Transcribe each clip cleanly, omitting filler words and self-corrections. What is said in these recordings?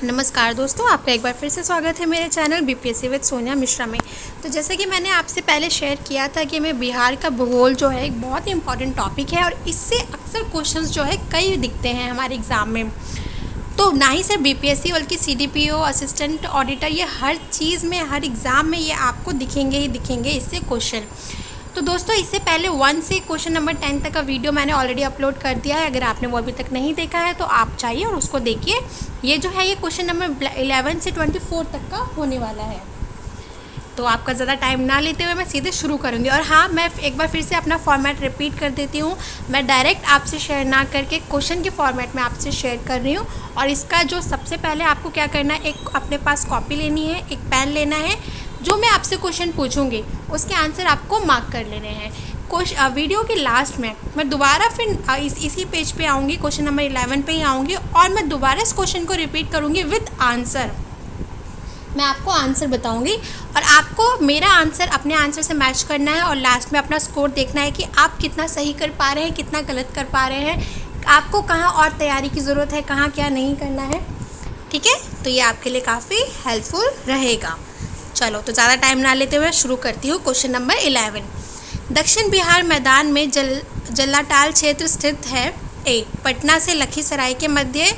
नमस्कार दोस्तों, आपका एक बार फिर से स्वागत है मेरे channel BPSC with Sonia Mishra में। तो जैसे कि मैंने आपसे पहले शेयर किया था कि मैं बिहार का भूगोल जो है एक बहुत ही इम्पॉर्टेंट टॉपिक है और इससे अक्सर क्वेश्चंस जो है कई दिखते हैं हमारे एग्ज़ाम में। तो ना ही सिर्फ बीपीएससी बल्कि सीडीपीओ, असिस्टेंट ऑडिटर, ये हर चीज़ में, हर एग्ज़ाम में ये आपको दिखेंगे ही दिखेंगे इससे क्वेश्चन। तो दोस्तों, इससे पहले 1 से क्वेश्चन नंबर 10 तक का वीडियो मैंने ऑलरेडी अपलोड कर दिया है। अगर आपने वो अभी तक नहीं देखा है तो आप चाहिए और उसको देखिए। ये जो है ये क्वेश्चन नंबर 11 से 24 तक का होने वाला है। तो आपका ज़्यादा टाइम ना लेते हुए मैं सीधे शुरू करूँगी। और हाँ, मैं एक बार फिर से अपना फॉर्मेट रिपीट कर देती हूँ। मैं डायरेक्ट आपसे शेयर ना करके क्वेश्चन के फॉर्मेट में आपसे शेयर कर रही हूँ। और इसका जो सबसे पहले आपको क्या करना है, एक अपने पास कॉपी लेनी है, एक पेन लेना है। जो मैं आपसे क्वेश्चन पूछूंगी उसके आंसर आपको मार्क कर लेने हैं। वीडियो के लास्ट में मैं दोबारा फिर इसी पेज पे आऊँगी, क्वेश्चन नंबर 11 पे ही आऊँगी और मैं दोबारा इस क्वेश्चन को रिपीट करूँगी विद आंसर। मैं आपको आंसर बताऊंगी और आपको मेरा आंसर अपने आंसर से मैच करना है और लास्ट में अपना स्कोर देखना है कि आप कितना सही कर पा रहे हैं, कितना गलत कर पा रहे हैं, आपको कहाँ और तैयारी की ज़रूरत है, कहाँ क्या नहीं करना है। ठीक है, तो ये आपके लिए काफ़ी हेल्पफुल रहेगा। चलो, तो ज़्यादा टाइम ना लेते हुए शुरू करती हूँ। क्वेश्चन नंबर 11, दक्षिण बिहार मैदान में जल्लाटाल क्षेत्र स्थित है। ए, पटना से लखीसराय के मध्य,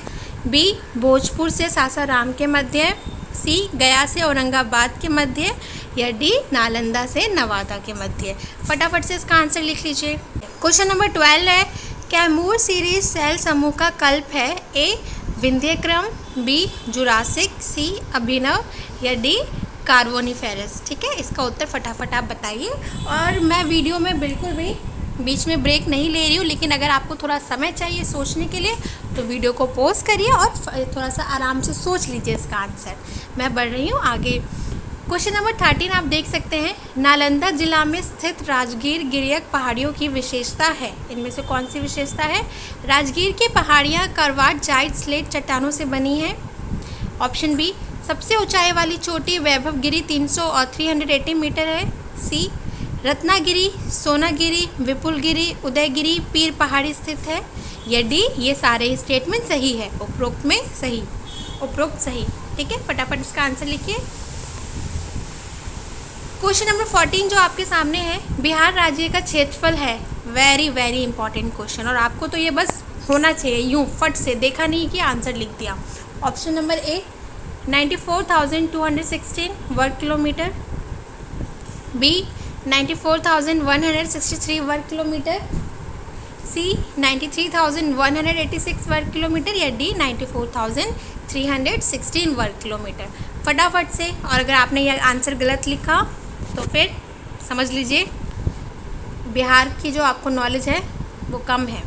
बी, भोजपुर से सासाराम के मध्य, सी, गया से औरंगाबाद के मध्य, या डी, नालंदा से नवादा के मध्य। फटाफट से इसका आंसर लिख लीजिए। क्वेश्चन नंबर 12 है, कैमूर सीरीज सेल समूह का कल्प है। ए, विंध्यक्रम, बी, जुरासिक, सी, अभिनव, या डी, कार्बोनिफेरस। ठीक है, इसका उत्तर फटाफट आप बताइए। और मैं वीडियो में बिल्कुल भी बीच में ब्रेक नहीं ले रही हूँ, लेकिन अगर आपको थोड़ा समय चाहिए सोचने के लिए तो वीडियो को पॉज करिए और थोड़ा सा आराम से सोच लीजिए इसका आंसर। मैं बढ़ रही हूँ आगे। क्वेश्चन नंबर 13 आप देख सकते हैं, नालंदा जिला में स्थित राजगीर गिरियक पहाड़ियों की विशेषता है। इनमें से कौन सी विशेषता है? राजगीर की पहाड़ियाँ कर्वाट जाइट स्लेट चट्टानों से बनी हैं। ऑप्शन बी, सबसे ऊंचाई वाली चोटी वैभव गिरी 300 और 380 मीटर है। सी, रत्नागिरी, सोनागिरी, विपुलगिरी, उदयगिरी पीर पहाड़ी स्थित है। या डी, ये सारे स्टेटमेंट सही है, उपरोक्त सही। ठीक है, फटाफट इसका आंसर लिखिए। क्वेश्चन नंबर 14 जो आपके सामने है, बिहार राज्य का क्षेत्रफल है। वेरी वेरी इंपॉर्टेंट क्वेश्चन, और आपको तो ये बस होना चाहिए, यूँ फट से देखा नहीं कि आंसर लिख दिया। ऑप्शन नंबर ए, 94,216 वर्ग किलोमीटर, बी, 94,163 वर्ग किलोमीटर, सी, 93,186 वर्ग किलोमीटर, या डी, 94,316 वर्ग किलोमीटर। फटाफट से, और अगर आपने यह आंसर गलत लिखा तो फिर समझ लीजिए बिहार की जो आपको नॉलेज है वो कम है।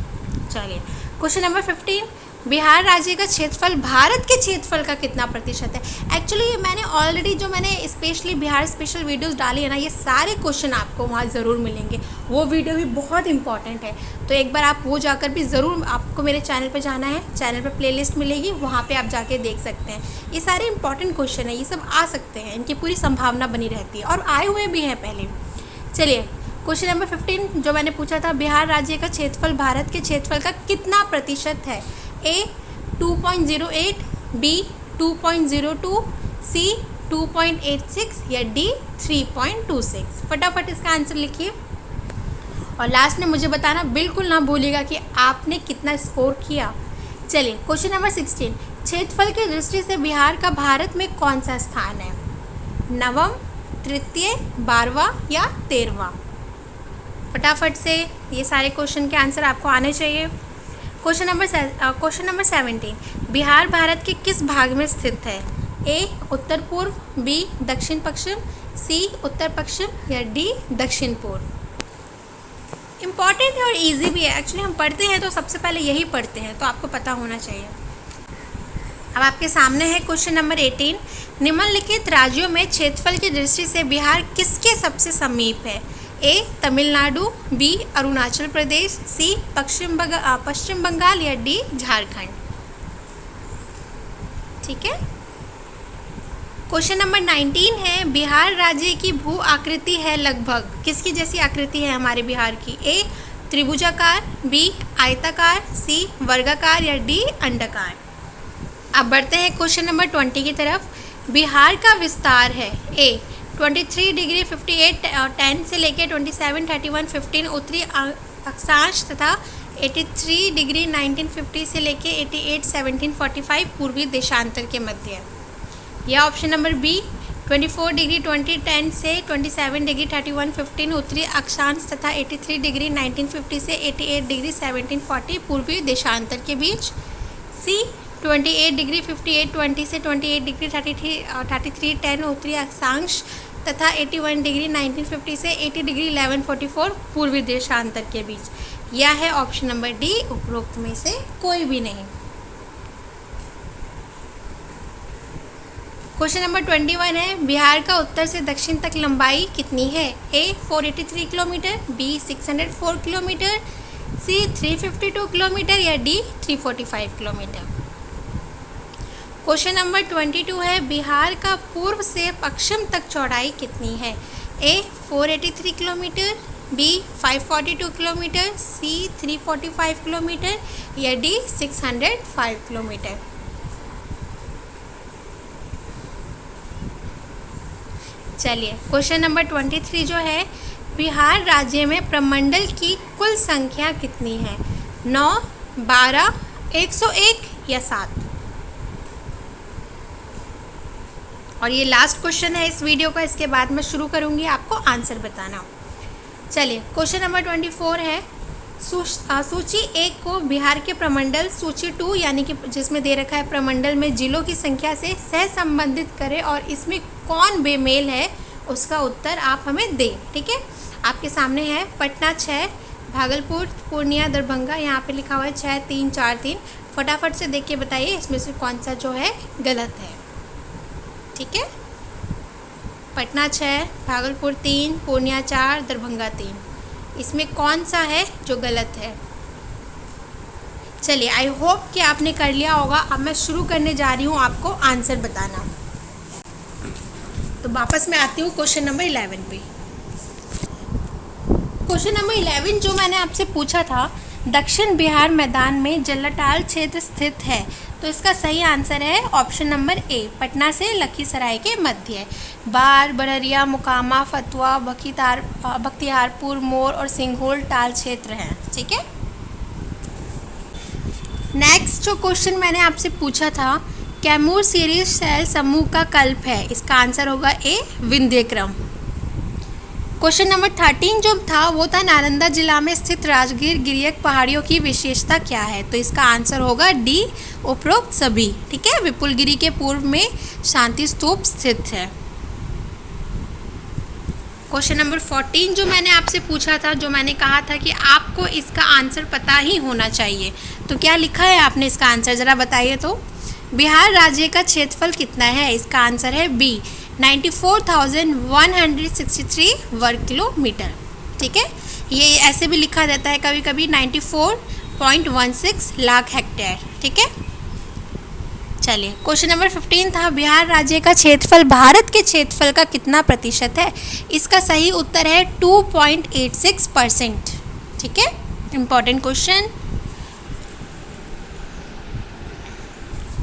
चलिए, क्वेश्चन नंबर 15, बिहार राज्य का क्षेत्रफल भारत के क्षेत्रफल का कितना प्रतिशत है? एक्चुअली मैंने ऑलरेडी जो मैंने स्पेशली बिहार स्पेशल वीडियोस डाली है ना, ये सारे क्वेश्चन आपको वहाँ ज़रूर मिलेंगे। वो वीडियो भी बहुत इंपॉर्टेंट है, तो एक बार आप वो जाकर भी ज़रूर, आपको मेरे चैनल पे जाना है, चैनल पे प्लेलिस्ट मिलेगी, वहाँ पे आप जाके देख सकते हैं। ये सारे इंपॉर्टेंट क्वेश्चन है, ये सब आ सकते हैं, इनकी पूरी संभावना बनी रहती है और आए हुए भी हैं पहले। चलिए, क्वेश्चन नंबर 15 जो मैंने पूछा था, बिहार राज्य का क्षेत्रफल भारत के क्षेत्रफल का कितना प्रतिशत है? ए, 2.08, बी, 2.02, सी, 2.86, या डी, 3.26। फटाफट इसका आंसर लिखिए और लास्ट में मुझे बताना बिल्कुल ना भूलिएगा कि आपने कितना स्कोर किया। चलिए, क्वेश्चन नंबर 16, क्षेत्रफल की दृष्टि से बिहार का भारत में कौन सा स्थान है? नवम, तृतीय, 12वां या 13वां? फटाफट से ये सारे क्वेश्चन के आंसर आपको आने चाहिए। क्वेश्चन नंबर 17, बिहार भारत के किस भाग में स्थित है? ए, उत्तर पूर्व, बी, दक्षिण पश्चिम, सी, उत्तर पश्चिम, या डी, दक्षिण पूर्व। इम्पॉर्टेंट है और इजी भी है। एक्चुअली हम पढ़ते हैं तो सबसे पहले यही पढ़ते हैं, तो आपको पता होना चाहिए। अब आपके सामने है क्वेश्चन नंबर 18, निम्नलिखित राज्यों में क्षेत्रफल की दृष्टि से बिहार किसके सबसे समीप है? ए, तमिलनाडु, बी, अरुणाचल प्रदेश, सी, पश्चिम बंगाल, या डी, झारखंड। ठीक है, क्वेश्चन नंबर 19 है, बिहार राज्य की भू आकृति है लगभग किसकी जैसी आकृति है हमारे बिहार की? ए, त्रिभुजाकार, बी, आयताकार, सी, वर्गाकार, या डी, अंडाकार। अब बढ़ते हैं क्वेश्चन नंबर 20 की तरफ। बिहार का विस्तार है ए 23 डिग्री 58 10 से लेकर 27 31 15 उत्तरी अक्षांश तथा 83 डिग्री 1950 से लेकर 88 17 45 पूर्वी देशांतर के मध्य है। या ऑप्शन नंबर बी 24 डिग्री 20 10 से 27 डिग्री 31 15 उत्तरी अक्षांश तथा 83 डिग्री 1950 से 88 डिग्री 17 40 पूर्वी देशांतर के बीच। सी 28 डिग्री 58 20 से 28 डिग्री 33 10 उत्तरी अक्षांश तथा 81 डिग्री 1950 से 80 डिग्री 1144 पूर्वी देशांतर के बीच। यह है ऑप्शन नंबर डी, उपरोक्त में से कोई भी नहीं। क्वेश्चन नंबर 21 है, बिहार का उत्तर से दक्षिण तक लंबाई कितनी है? ए 483 किलोमीटर, बी 604 किलोमीटर, सी 352 किलोमीटर या डी 345 किलोमीटर। क्वेश्चन नंबर 22 है, बिहार का पूर्व से पश्चिम तक चौड़ाई कितनी है? ए 483 किलोमीटर, बी 542 किलोमीटर, सी 345 किलोमीटर या डी 605 किलोमीटर। चलिए क्वेश्चन नंबर 23 जो है, बिहार राज्य में प्रमंडल की कुल संख्या कितनी है? 9, 12, 101 या 7। और ये लास्ट क्वेश्चन है इस वीडियो का, इसके बाद मैं शुरू करूँगी आपको आंसर बताना। चलिए क्वेश्चन नंबर 24 है, सूची 1 को बिहार के प्रमंडल सूची 2 यानी कि जिसमें दे रखा है प्रमंडल में जिलों की संख्या से सह संबंधित करें और इसमें कौन बेमेल है उसका उत्तर आप हमें दें। ठीक है, आपके सामने है पटना 6, भागलपुर, पूर्णिया, दरभंगा, यहाँ पे लिखा हुआ है 6 3 4 3। फटाफट से देख के बताइए इसमें से कौन सा जो है गलत है। ठीक है, पटना 6, भागलपुर 3, पूर्णिया 4, दरभंगा 3, इसमें कौन सा है जो गलत है? चलिए आई होप कि आपने कर लिया होगा। अब मैं शुरू करने जा रही हूँ आपको आंसर बताना। तो वापस मैं आती हूँ क्वेश्चन नंबर 11 पे। क्वेश्चन नंबर 11 जो मैंने आपसे पूछा था, दक्षिण बिहार मैदान में जल्लाटाल क्षेत्र स्थित है, तो इसका सही आंसर है ऑप्शन नंबर ए, पटना से लखीसराय के मध्य। बार, बड़हरिया, मुकामा, फतुआ, बख्तियारपुर, मोर और सिंघोल टाल क्षेत्र हैं। ठीक है, नेक्स्ट जो क्वेश्चन मैंने आपसे पूछा था, कैमूर सीरीज शैल समूह का कल्प है, इसका आंसर होगा ए, विंध्यक्रम। क्वेश्चन नंबर 13 जो था वो था, नालंदा जिला में स्थित राजगीर गिरियक पहाड़ियों की विशेषता क्या है? तो इसका आंसर होगा डी, उपरोक्त सभी। ठीक है, विपुलगिरी के पूर्व में शांति स्तूप स्थित है। क्वेश्चन नंबर 14 जो मैंने आपसे पूछा था, जो मैंने कहा था कि आपको इसका आंसर पता ही होना चाहिए, तो क्या लिखा है आपने इसका आंसर ज़रा बताइए। तो बिहार राज्य का क्षेत्रफल कितना है? इसका आंसर है बी, 94,163 वर्ग किलोमीटर। ठीक है, ये ऐसे भी लिखा जाता है कभी कभी 94.16 लाख हेक्टेयर। ठीक है, चलिए क्वेश्चन नंबर 15 था, बिहार राज्य का क्षेत्रफल भारत के क्षेत्रफल का कितना प्रतिशत है? इसका सही उत्तर है 2.86%। ठीक है, इंपॉर्टेंट क्वेश्चन।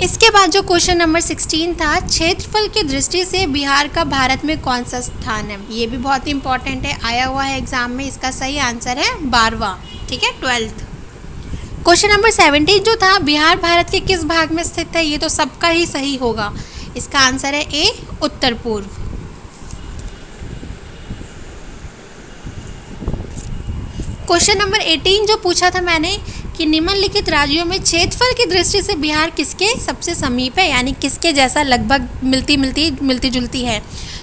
इसके बाद जो क्वेश्चन नंबर 16 था, क्षेत्रफल की दृष्टि से बिहार का भारत में कौन सा स्थान है? ये भी बहुत इंपॉर्टेंट है, आया हुआ है एग्जाम में। इसका सही आंसर है 12वां। ठीक है, 12th। क्वेश्चन नंबर 17 जो था, बिहार भारत के किस भाग में स्थित है? ये तो सबका ही सही होगा, इसका आंसर है ए, उत्तर पूर्व। क्वेश्चन नंबर 18 जो पूछा था मैंने कि निम्नलिखित राज्यों में क्षेत्रफल की दृष्टि से बिहार किसके सबसे समीप है, यानी किसके जैसा लगभग मिलती जुलती है?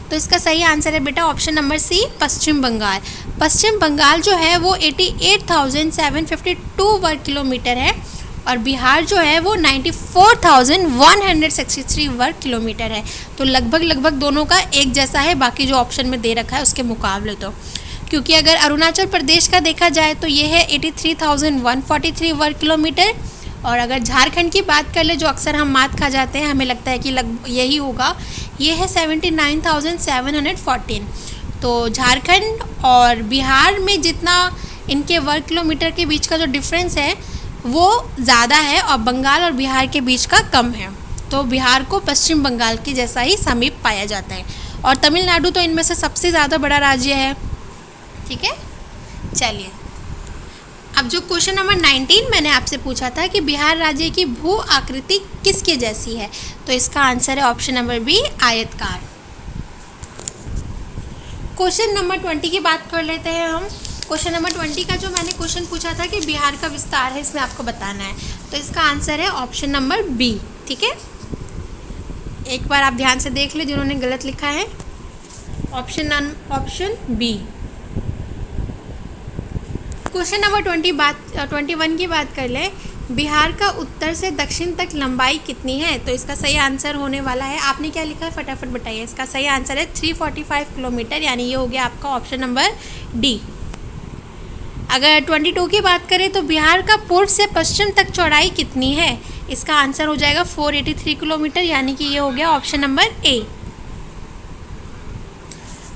तो इसका सही आंसर है बेटा ऑप्शन नंबर सी, पश्चिम बंगाल। पश्चिम बंगाल जो है वो 88,752 वर्ग किलोमीटर है और बिहार जो है वो 94,163 वर्ग किलोमीटर है। तो लगभग दोनों का एक जैसा है, बाकी जो ऑप्शन में दे रखा है उसके मुकाबले। तो क्योंकि अगर अरुणाचल प्रदेश का देखा जाए तो ये है 83,143 वर्ग किलोमीटर, और अगर झारखंड की बात कर ले, जो अक्सर हम मात खा जाते हैं, हमें लगता है कि यही होगा, ये है 79,714। तो झारखंड और बिहार में जितना इनके वर्ग किलोमीटर के बीच का जो डिफरेंस है वो ज़्यादा है और बंगाल और बिहार के बीच का कम है। तो बिहार को पश्चिम बंगाल के जैसा ही समीप पाया जाता है, और तमिलनाडु तो इनमें से सबसे ज़्यादा बड़ा राज्य है। ठीक है, चलिए अब जो क्वेश्चन नंबर 19 मैंने आपसे पूछा था कि बिहार राज्य की भू आकृति किसके जैसी है, तो इसका आंसर है ऑप्शन नंबर बी, आयतकार। क्वेश्चन नंबर 20 की बात कर लेते हैं हम। क्वेश्चन नंबर 20 का जो मैंने क्वेश्चन पूछा था कि बिहार का विस्तार है, इसमें आपको बताना है, तो इसका आंसर है ऑप्शन नंबर बी। ठीक है, एक बार आप ध्यान से देख लें जिन्होंने गलत लिखा है, ऑप्शन बी। क्वेश्चन नंबर 21 की बात कर लें, बिहार का उत्तर से दक्षिण तक लंबाई कितनी है, तो इसका सही आंसर होने वाला है, आपने क्या लिखा है फटाफट बताइए। इसका सही आंसर है 345 किलोमीटर, यानी ये हो गया आपका ऑप्शन नंबर डी। अगर 22 की बात करें तो बिहार का पूर्व से पश्चिम तक चौड़ाई कितनी है, इसका आंसर हो जाएगा 483 किलोमीटर, यानी कि ये हो गया option number A.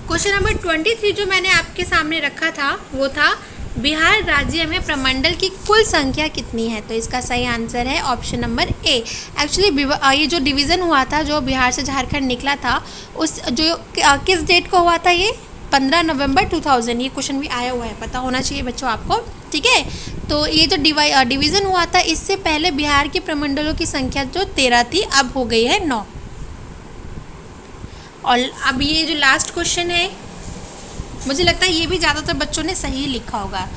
Question number 23 जो मैंने आपके सामने रखा था वो था बिहार राज्य में प्रमंडल की कुल संख्या कितनी है, तो इसका सही आंसर है ऑप्शन नंबर ए। एक्चुअली ये जो डिवीज़न हुआ था, जो बिहार से झारखंड निकला था, उस जो किस डेट को हुआ था, ये 15 नवंबर 2000। ये क्वेश्चन भी आया हुआ है, पता होना चाहिए बच्चों आपको। ठीक है, तो ये जो डिवीज़न हुआ था, इससे पहले बिहार के प्रमंडलों की संख्या जो 13 थी, अब हो गई है 9। और अब ये जो लास्ट क्वेश्चन है, मुझे लगता है ये भी ज़्यादातर बच्चों ने सही लिखा होगा।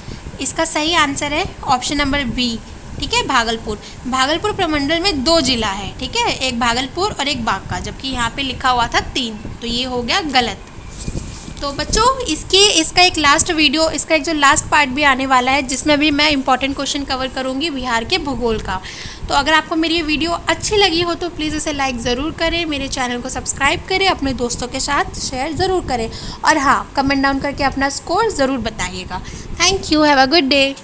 इसका सही आंसर है ऑप्शन नंबर बी। ठीक है, भागलपुर प्रमंडल में 2 जिला है। ठीक है, एक भागलपुर और एक बांका, जबकि यहाँ पे लिखा हुआ था 3, तो ये हो गया गलत। तो बच्चों इसका एक जो लास्ट पार्ट भी आने वाला है, जिसमें भी मैं इंपॉर्टेंट क्वेश्चन कवर करूँगी बिहार के भूगोल का। तो अगर आपको मेरी ये वीडियो अच्छी लगी हो तो प्लीज़ इसे लाइक ज़रूर करें, मेरे चैनल को सब्सक्राइब करें, अपने दोस्तों के साथ शेयर ज़रूर करें, और हाँ, कमेंट डाउन करके अपना स्कोर ज़रूर बताइएगा। Thank you, have a good day.